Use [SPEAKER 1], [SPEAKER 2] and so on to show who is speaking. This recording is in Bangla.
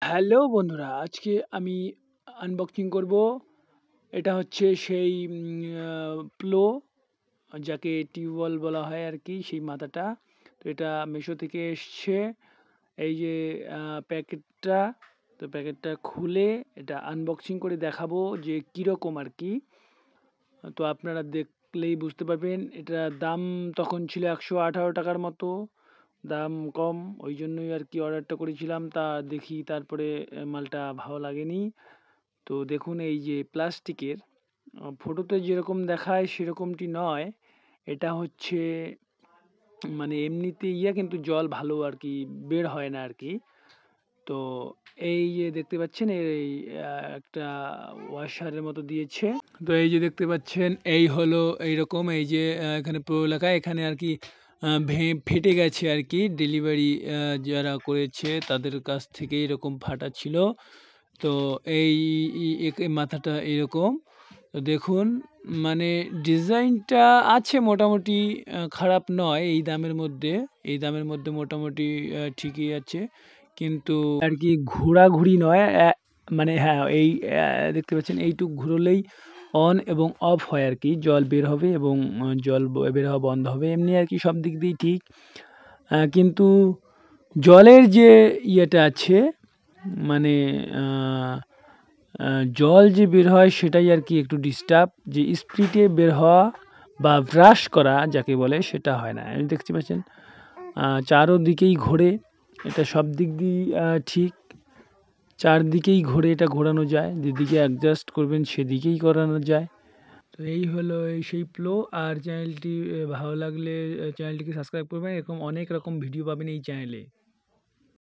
[SPEAKER 1] হ্যালো বন্ধুরা, আজকে আমি আনবক্সিং করব। এটা হচ্ছে সেই প্লো, যাকে টিউবওয়েল বলা হয় আর কি, সেই মাথাটা। তো এটা মিশো থেকে এসছে। এই যে প্যাকেটটা, তো প্যাকেটটা খুলে এটা আনবক্সিং করে দেখাবো যে কীরকম আর কি। তো আপনারা দেখলেই বুঝতে পারবেন। এটার দাম তখন ছিল 118 টাকার মতো, দাম কম, ওই জন্যই আর কি অর্ডারটা করেছিলাম। তা দেখি তারপরে মালটা ভালো লাগেনি। তো দেখুন, এই যে প্লাস্টিকের, ফটোতে যেরকম দেখায় সেরকমটি নয়। এটা হচ্ছে মানে এমনিতে কিন্তু জল ভালো আর কি বের হয় না আর কি। তো এই যে দেখতে পাচ্ছেন, এই একটা ওয়াশারের মতো দিয়েছে। তো এই যে দেখতে পাচ্ছেন, এই হলো এইরকম, এই যে এখানে প্রো লেখা, এখানে আর কি ফেটে গেছে আর কি। ডেলিভারি যারা করেছে তাদের কাছ থেকে এরকম ফাটা ছিল। তো এই মাথাটা এরকম। তো দেখুন, মানে ডিজাইনটা আছে মোটামুটি, খারাপ নয়। এই দামের মধ্যে মোটামুটি ঠিকই আছে, কিন্তু আর কি ঘোরাঘুরি নয়। মানে হ্যাঁ, এই দেখতে পাচ্ছেন, এইটুক ঘুরলেই অন এবং অফ হয় আর কি, জল বের হবে এবং জল বের হওয়া বন্ধ হবে, এমনি আর কি সব দিক দিয়েই ঠিক। কিন্তু জলের যে ইয়েটা আছে, মানে জল যে বের হয় সেটাই আর কি একটু ডিস্টার্ব, যে স্পিডে বের হওয়া বা ব্রাশ করা যাকে বলে সেটা হয় না। আমি দেখতে পাচ্ছেন চারোদিকেই ঘোরে, এটা সব দিক দিয়েই ঠিক। চারদিকেই ঘোরে, এটা ঘোরানো যায়, যেদিকে অ্যাডজাস্ট করবেন সেদিকেই করানো যায়। তো এই হলো এই সেই প্লো। আর চ্যানেলটি ভালো লাগলে চ্যানেলটিকে সাবস্ক্রাইব করবেন, এরকম অনেক রকম ভিডিও পাবেন এই চ্যানেলে।